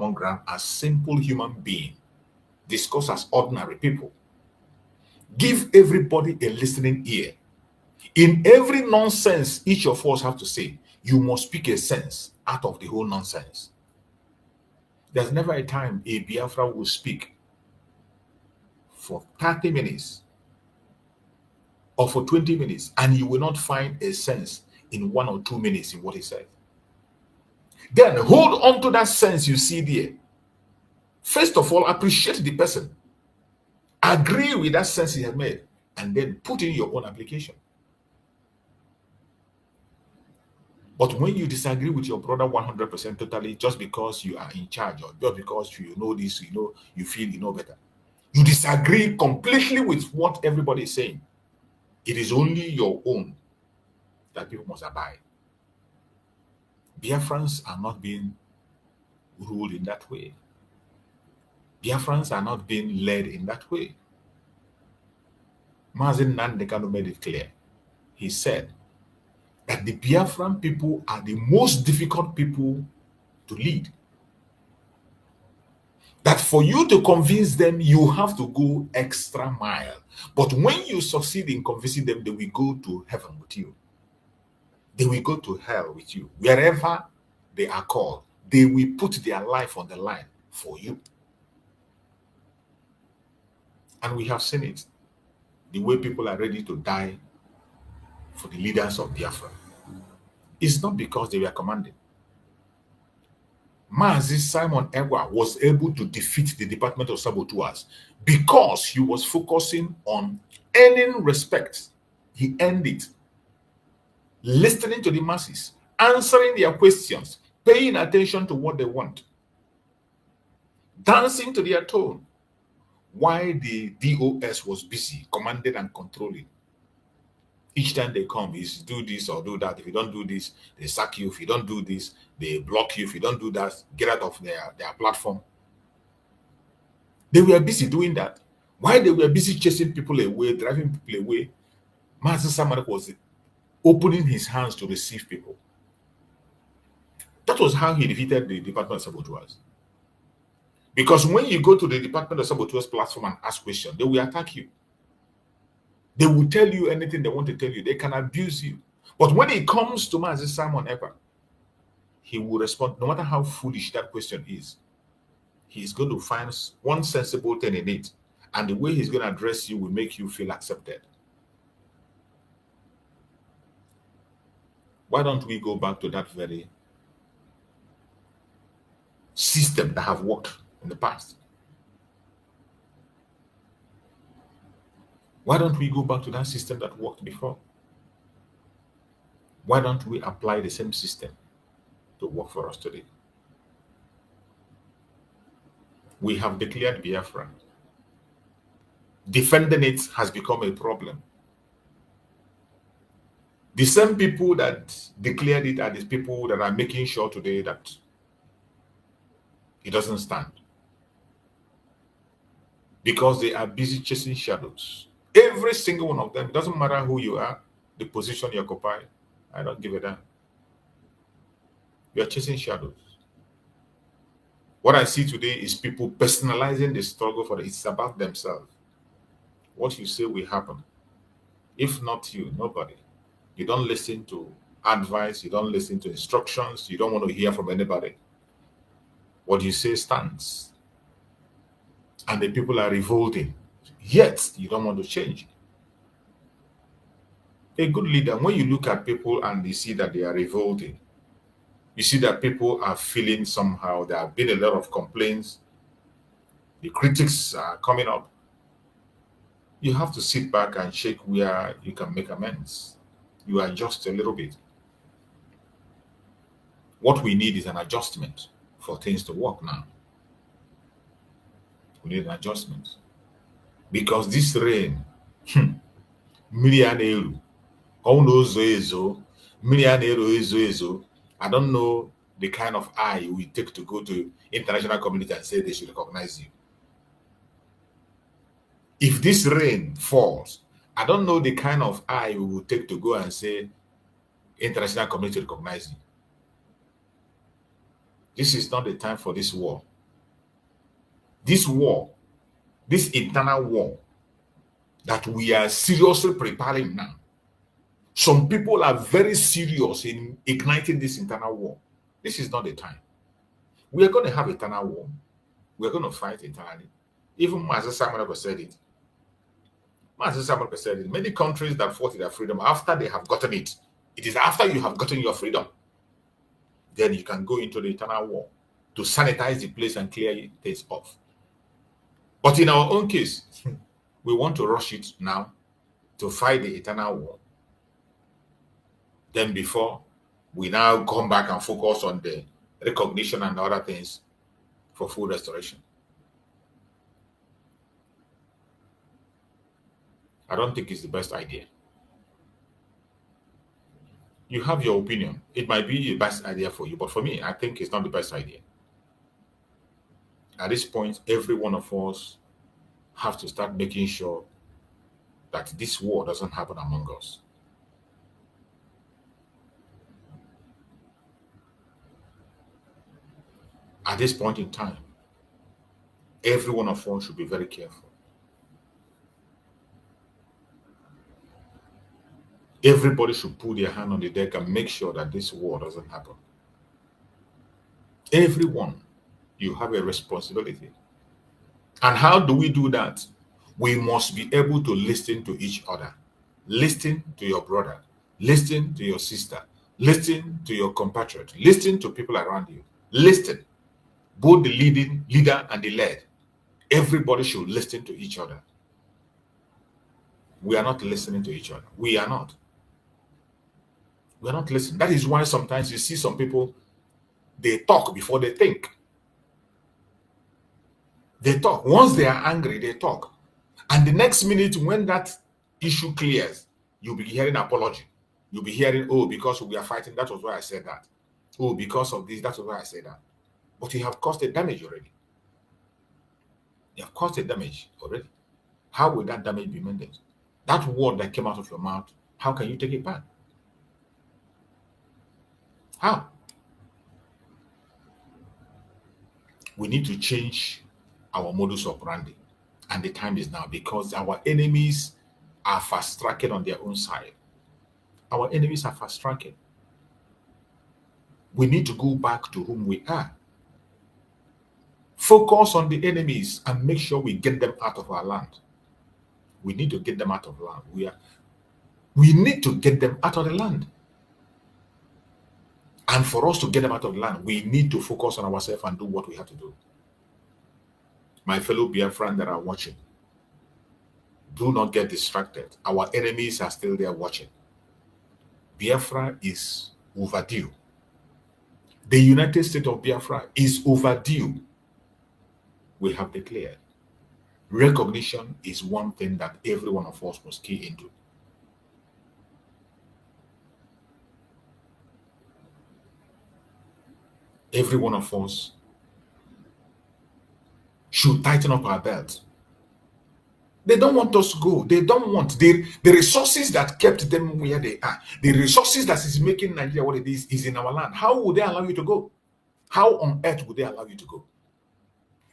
common ground as simple human beings. Discuss as ordinary people. Give everybody a listening ear. In every nonsense each of us have to say, you must speak a sense out of the whole nonsense. There's never a time a Biafra will speak for 30 minutes or for 20 minutes and you will not find a sense in 1 or 2 minutes in what he said. Then hold on to that sense you see there. First of all, appreciate the person. Agree with that sense he has made and then put in your own application. But when you disagree with your brother 100% totally, just because you are in charge or just because you know this, you feel you know better, you disagree completely with what everybody is saying, it is only your own that people must abide. Biafrans are not being ruled in that way. Biafrans are not being led in that way. Mazin Nandekano made it clear. He said that the Biafran people are the most difficult people to lead. That for you to convince them, you have to go extra mile. But when you succeed in convincing them, they will go to heaven with you. They will go to hell with you. Wherever they are called, they will put their life on the line for you. And we have seen it. The way people are ready to die for the leaders of Biafra. It's not because they were commanded. Mazi Simon Egwa was able to defeat the Department of Saboteurs because he was focusing on earning respect. He earned it. Listening to the masses, answering their questions, paying attention to what they want, dancing to their tone, while the DOS was busy, commanding and controlling. Each time they come is do this or do that. If you don't do this, they sack you. If you don't do this, they block you. If you don't do that, get out of their platform. They were busy doing that. While they were busy chasing people away, driving people away, Master Samarak was opening his hands to receive people. That was how he defeated the Department of Saboteurs. Because when you go to the Department of Saboteurs platform and ask questions, they will attack you. They will tell you anything they want to tell you. They can abuse you. But when it comes to Mazi Simon Ekpa, he will respond, no matter how foolish that question is. He is going to find one sensible thing in it. And the way he's going to address you will make you feel accepted. Why don't we go back to that very system that have worked in the past? Why don't we go back to that system that worked before? Why don't we apply the same system to work for us today? We have declared Biafra. Defending it has become a problem. The same people that declared it are the people that are making sure today that it doesn't stand. Because they are busy chasing shadows. Every single one of them, it doesn't matter who you are, the position you occupy, I don't give a damn. You are chasing shadows. What I see today is people personalizing the struggle for it. It's about themselves. What you say will happen. If not you, nobody. You don't listen to advice, you don't listen to instructions, you don't want to hear from anybody. What you say stands. And the people are revolting. Yet, you don't want to change. A good leader, when you look at people and you see that they are revolting, you see that people are feeling somehow, there have been a lot of complaints, the critics are coming up, you have to sit back and check where you can make amends. You adjust a little bit. What we need is an adjustment for things to work now. We need an adjustment. Because this rain, I don't know the kind of eye we take to go to international community and say they should recognize you. If this rain falls, I don't know the kind of eye we will take to go and say international community recognize you. This is not the time for this war. This war, this internal war that we are seriously preparing now, some people are very serious in igniting this internal war. This is not the time. We are going to have internal war. We are going to fight internally. Even Master Simon said it. Master Simon said it. Many countries that fought their freedom after they have gotten it. It is after you have gotten your freedom. Then you can go into the internal war to sanitize the place and clear it off. But in our own case, we want to rush it now to fight the eternal war. Then before we now come back and focus on the recognition and other things for full restoration. I don't think it's the best idea. You have your opinion. It might be the best idea for you, but for me, I think it's not the best idea. At this point, every one of us have to start making sure that this war doesn't happen among us. At this point in time, every one of us should be very careful. Everybody should put their hand on the deck and make sure that this war doesn't happen. Everyone, you have a responsibility. And how do we do that? We must be able to listen to each other. Listen to your brother. Listen to your sister. Listen to your compatriot. Listen to people around you. Listen. Both the leader and the led. Everybody should listen to each other. We are not listening to each other. We are not. We are not listening. That is why sometimes you see some people, they talk before they think. They talk. Once they are angry, they talk. And the next minute, when that issue clears, you'll be hearing apology. You'll be hearing, oh, because we are fighting, that was why I said that. Oh, because of this, that's why I said that. But you have caused a damage already. You have caused a damage already. How will that damage be mended? That word that came out of your mouth, how can you take it back? How? We need to change our modus operandi. And the time is now, because our enemies are fast-tracking on their own side. Our enemies are fast-tracking. We need to go back to whom we are. Focus on the enemies and make sure we get them out of our land. We need to get them out of the land. We need to get them out of the land. And for us to get them out of the land, we need to focus on ourselves and do what we have to do. My fellow Biafran that are watching, do not get distracted. Our enemies are still there watching. Biafra is overdue. The United States of Biafra is overdue. We have declared. Recognition is one thing that every one of us must key into. Every one of us should tighten up our belt. They don't want us to go. They don't want the resources that kept them where they are. The resources that is making Nigeria what it is in our land. How would they allow you to go? How on earth would they allow you to go?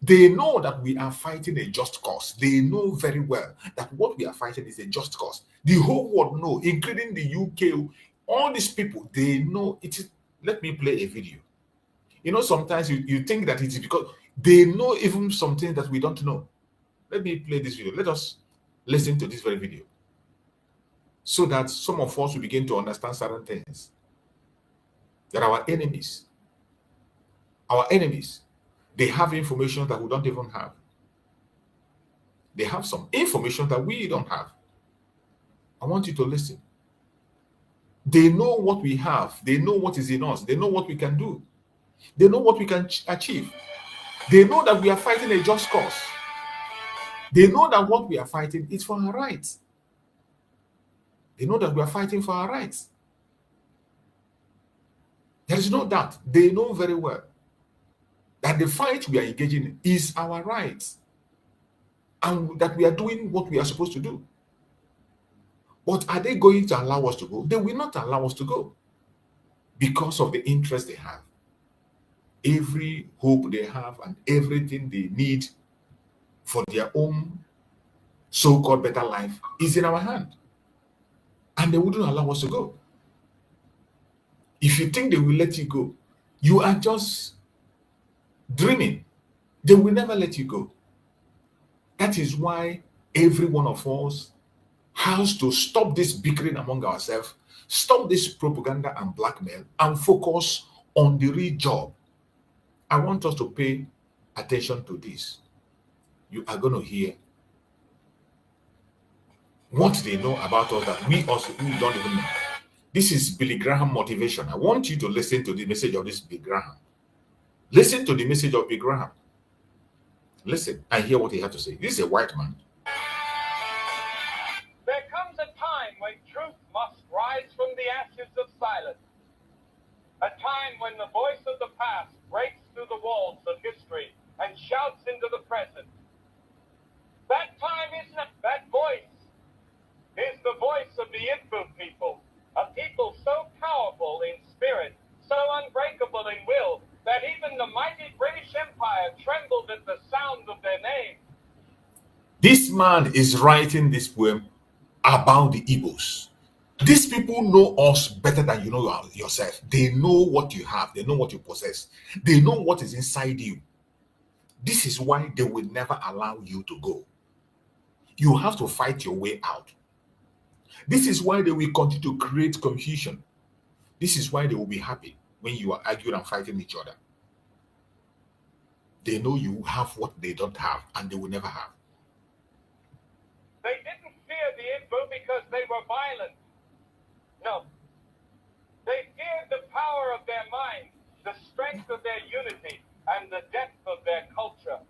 They know that we are fighting a just cause. They know very well that what we are fighting is a just cause. The whole world know, including the UK, all these people, they know it is. Let me play a video. You know, sometimes you think that it is because they know even something that we don't know. Let me play this video. Let us listen to this very video so that some of us will begin to understand certain things. That our enemies, they have information that we don't even have. They have some information that we don't have. I want you to listen. They know what we have. They know what is in us. They know what we can do. They know what we can achieve. They know that we are fighting a just cause. They know that what we are fighting is for our rights. They know that we are fighting for our rights. There is no doubt. They know very well that the fight we are engaging in is our rights and that we are doing what we are supposed to do. But are they going to allow us to go? They will not allow us to go because of the interest they have. Every hope they have and everything they need for their own so-called better life is in our hand. And they wouldn't allow us to go. If you think they will let you go, you are just dreaming. They will never let you go. That is why every one of us has to stop this bickering among ourselves, stop this propaganda and blackmail, and focus on the real job. I want us to pay attention to this. You are going to hear what they know about us that we don't even know. This is Billy Graham motivation. I want you to listen to the message of this Billy Graham. Listen to the message of Billy Graham. Listen and hear what he had to say. This is a white man. There comes a time when truth must rise from the ashes of silence. A time when the voice of the past breaks through the walls of history and shouts into the present. That time is not that voice. Is the voice of the Igbo people, a people so powerful in spirit, so unbreakable in will, that even the mighty British Empire trembled at the sound of their name. This man is writing this poem about the Igbos. These people know us better than you know yourself. They know what you have. They know what you possess. They know what is inside you. This is why they will never allow you to go. You have to fight your way out. This is why they will continue to create confusion. This is why they will be happy when you are arguing and fighting each other. They know you have what they don't have, and they will never have. They didn't fear the Igbo because they were violent. No. They feared the power of their mind, the strength of their unity, and the depth of their culture.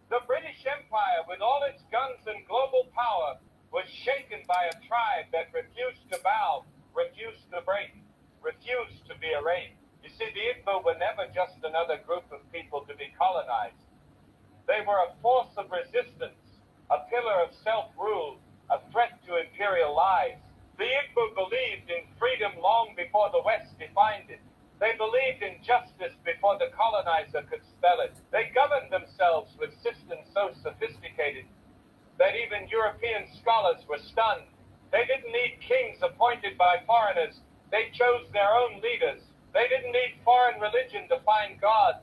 The British Empire, with all its guns and global power, was shaken by a tribe that refused to bow, refused to break, refused to be erased. You see, the Igbo were never just another group of people to be colonized. They were a force of resistance, a pillar of self-rule, a threat to imperial lies. The Igbo believed in freedom long before the West defined it. They believed in justice before the colonizer could spell it. They governed themselves with systems so sophisticated that even European scholars were stunned. They didn't need kings appointed by foreigners. They chose their own leaders. They didn't need foreign religion to find God.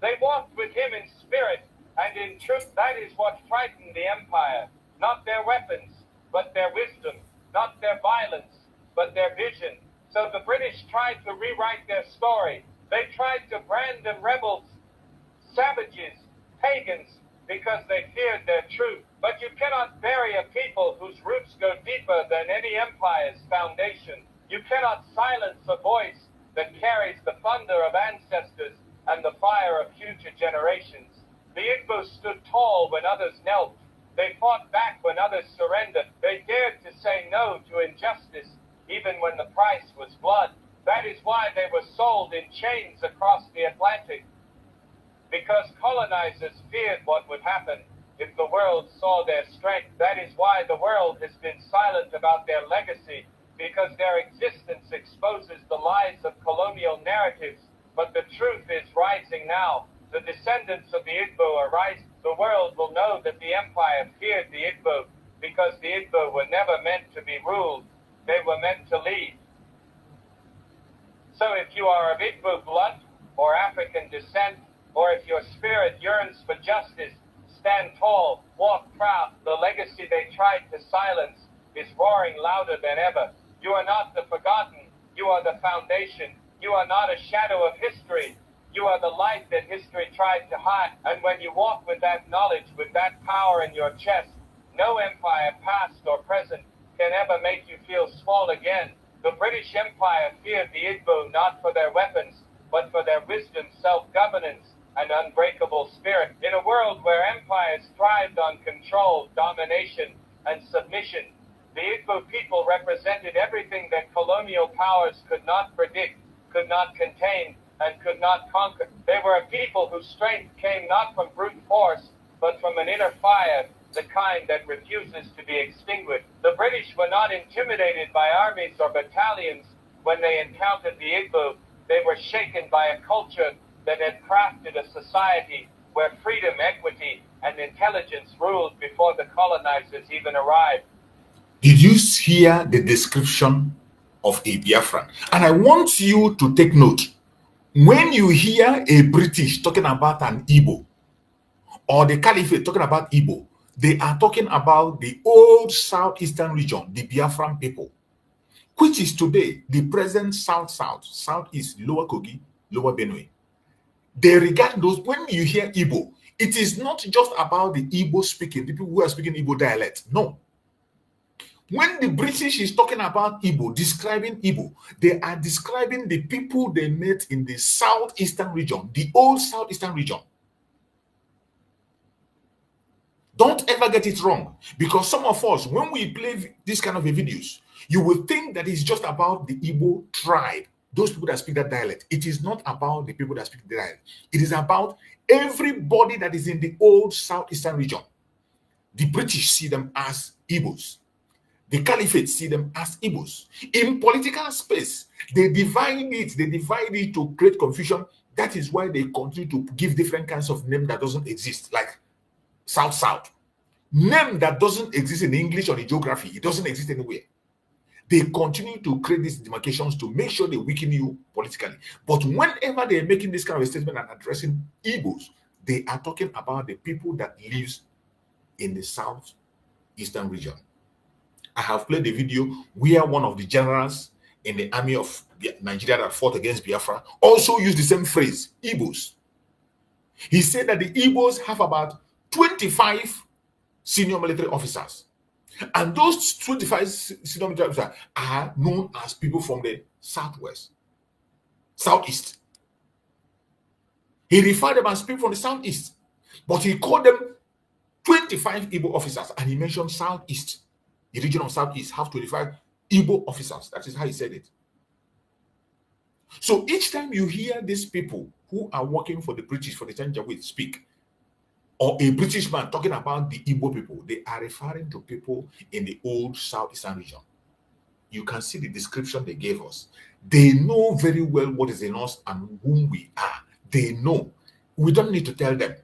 They walked with him in spirit and in truth. That is what frightened the empire. Not their weapons, but their wisdom. Not their violence, but their vision. So the British tried to rewrite their story. They tried to brand them rebels, savages, pagans, because they feared their truth. But you cannot bury a people whose roots go deeper than any empire's foundation. You cannot silence a voice that carries the thunder of ancestors and the fire of future generations. The Igbo stood tall when others knelt. They fought back when others surrendered. They dared to say no to injustice, even when the price was blood. That is why they were sold in chains across the Atlantic, because colonizers feared what would happen if the world saw their strength. That is why the world has been silent about their legacy, because their existence exposes the lies of colonial narratives. But the truth is rising now. The descendants of the Igbo are rising. The world will know that the empire feared the Igbo, because the Igbo were never meant to be ruled. They were meant to lead. So if you are of Igbo blood or African descent, or if your spirit yearns for justice, stand tall, walk proud. The legacy they tried to silence is roaring louder than ever. You are not the forgotten. You are the foundation. You are not a shadow of history. You are the light that history tried to hide. And when you walk with that knowledge, with that power in your chest, no empire, past or present, can ever make you feel small again. The British Empire feared the Igbo not for their weapons, but for their wisdom, self-governance, and unbreakable spirit. In a world where empires thrived on control, domination, and submission, the Igbo people represented everything that colonial powers could not predict, could not contain, and could not conquer. They were a people whose strength came not from brute force, but from an inner fire, the kind that refuses to be extinguished. The British were not intimidated by armies or battalions when they encountered the Igbo. They were shaken by a culture that had crafted a society where freedom, equity, and intelligence ruled before the colonizers even arrived. Did you hear the description of a Biafran? And I want you to take note. When you hear a British talking about an Igbo, or the Caliphate talking about Igbo, they are talking about the old southeastern region, the Biafran people, which is today the present southeast, Lower Kogi, Lower Benue. They regard those, when you hear Igbo, it is not just about the Igbo speaking, people who are speaking Igbo dialect. No. When the British is talking about Igbo, describing Igbo, they are describing the people they met in the southeastern region, the old southeastern region. Don't ever get it wrong, because some of us, when we play this kind of videos, you will think that it's just about the Igbo tribe, those people that speak that dialect. It is not about the people that speak the dialect. It is about everybody that is in the old southeastern region. The British see them as Igbos. The Caliphate see them as Igbos. In political space, they divide it to create confusion. That is why they continue to give different kinds of name that doesn't exist, like South. Name that doesn't exist in English or in geography. It doesn't exist anywhere. They continue to create these demarcations to make sure they weaken you politically. But whenever they're making this kind of a statement and addressing Igbos, they are talking about the people that lives in the southeastern region. I have played a video where one of the generals in the army of Nigeria that fought against Biafra also used the same phrase, Igbos. He said that the Igbos have about 25 senior military officers. And those 25 senior military officers are known as people from the southeast. He referred them as people from the southeast, but he called them 25 Igbo officers, and he mentioned southeast. The region of southeast have 25 Igbo officers. That is how he said it. So each time you hear these people who are working for the British, for the Janjaweed speak, or a British man talking about the Igbo people, they are referring to people in the old southeastern region. You can see the description they gave us. They know very well what is in us and whom we are. They know. We don't need to tell them.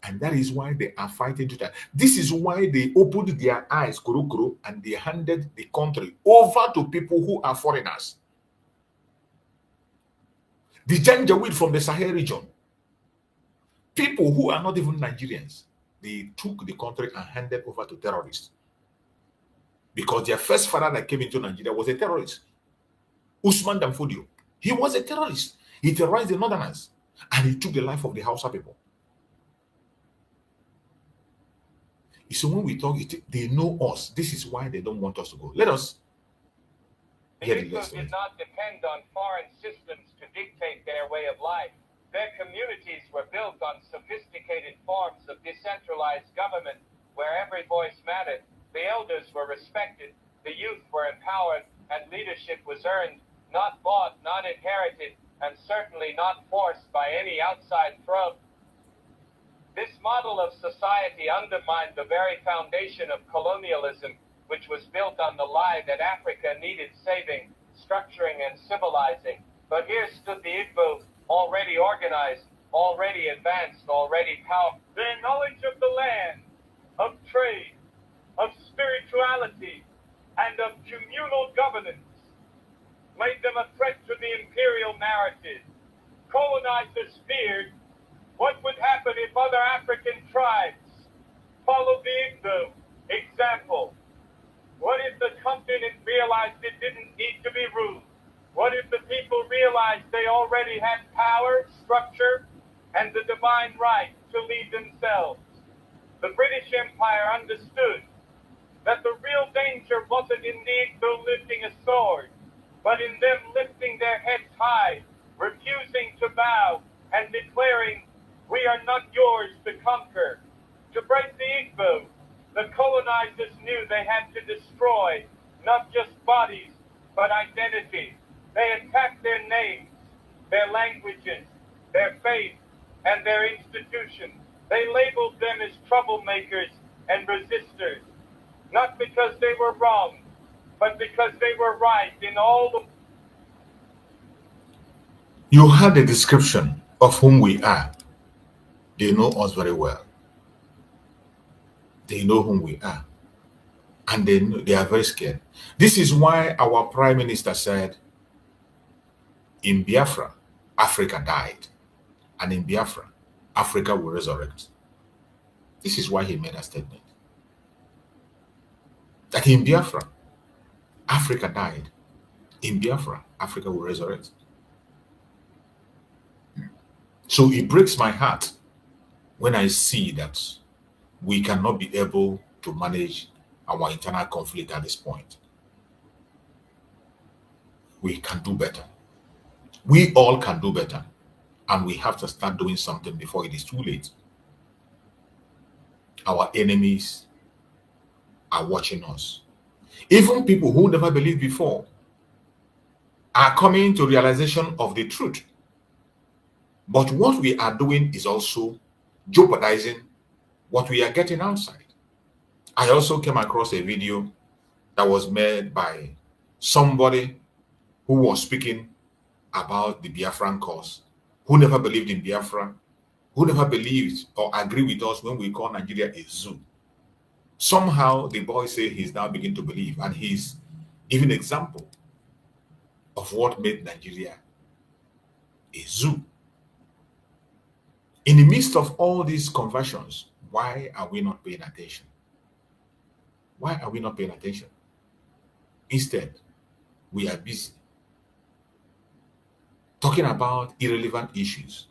And that is why they are fighting to that. This is why they opened their eyes, kuro, and they handed the country over to people who are foreigners. The Janjaweed from the Sahel region, people who are not even Nigerians, they took the country and handed over to terrorists. Because their first father that came into Nigeria was a terrorist. Usman Danfodio. He was a terrorist. He terrorized the Northerners. And he took the life of the Hausa people. So when we talk, they know us. This is why they don't want us to go. Let us The Igbo did not depend on foreign systems to dictate their way of life. Their communities were built on sophisticated forms of decentralized government where every voice mattered. The elders were respected, the youth were empowered, and leadership was earned, not bought, not inherited, and certainly not forced by any outside throw. This model of society undermined the very foundation of colonialism, which was built on the lie that Africa needed saving, structuring, and civilizing. But here stood the Igbo, already organized, already advanced, already powerful. Their knowledge of the land, of trade, of spirituality, and of communal governance made them a threat to the imperial narrative. Colonizers feared what would happen if other African tribes followed the Igbo example. What if the continent realized it didn't need to be ruled? What if the people realized they already had power, structure, and the divine right to lead themselves? The British Empire understood that the real danger wasn't in the Igbo lifting a sword, but in them lifting their heads high, refusing to bow, and declaring, "We are not yours to conquer." To break the Igbo, the colonizers knew they had to destroy not just bodies, but identity. They attacked their names, their languages, their faith, and their institutions. They labeled them as troublemakers and resistors, not because they were wrong, but because they were right in all the... You had a description of whom we are. They know us very well. They know whom we are. And they are very scared. This is why our prime minister said, in Biafra, Africa died. And in Biafra, Africa will resurrect. This is why he made a statement. That in Biafra, Africa died. In Biafra, Africa will resurrect. So it breaks my heart when I see that we cannot be able to manage our internal conflict at this point. We can do better. We all can do better. And we have to start doing something before it is too late. Our enemies are watching us. Even people who never believed before are coming to realization of the truth. But what we are doing is also jeopardizing what we are getting outside. I also came across a video that was made by somebody who was speaking about the Biafran cause, who never believed in Biafra, who never believed or agree with us when we call Nigeria a zoo. Somehow the boy said he's now beginning to believe, and he's even example of what made Nigeria a zoo. In the midst of all these conversions, why are we not paying attention? Why are we not paying attention? Instead, we are busy talking about irrelevant issues.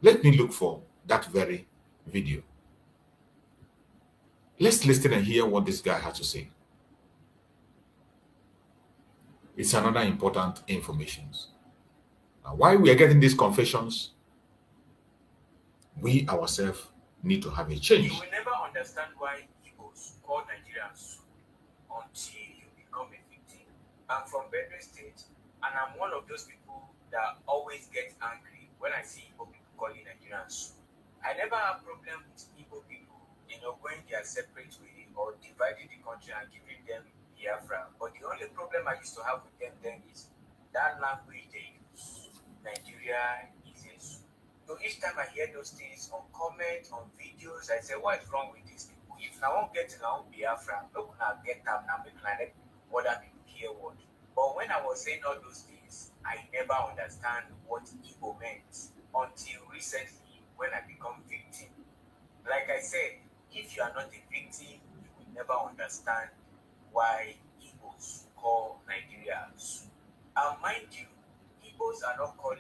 Let me look for that very video. Let's listen and hear what this guy has to say. It's another important information. Now, why we are getting these confessions, we ourselves need to have a change. You will never understand why Igbos call Nigerians until you become a victim. I'm from Benue State, and I'm one of those people that always get angry when I see Igbo people calling Nigerians. I never have problem with Igbo people, going their separate way or dividing the country and giving them Biafra. But the only problem I used to have with them then is that language they use. Nigeria is a zoo. So each time I hear those things on comments, on videos, I say, what is wrong with these people? If I won't get to know Biafra, look now get them now, make like other people hear what. But when I was saying all those things, I never understand what Igbo meant until recently when I become victim. Like I said, if you are not a victim, you will never understand why Igbos call Nigeria zoo. And mind you, Igbos are not calling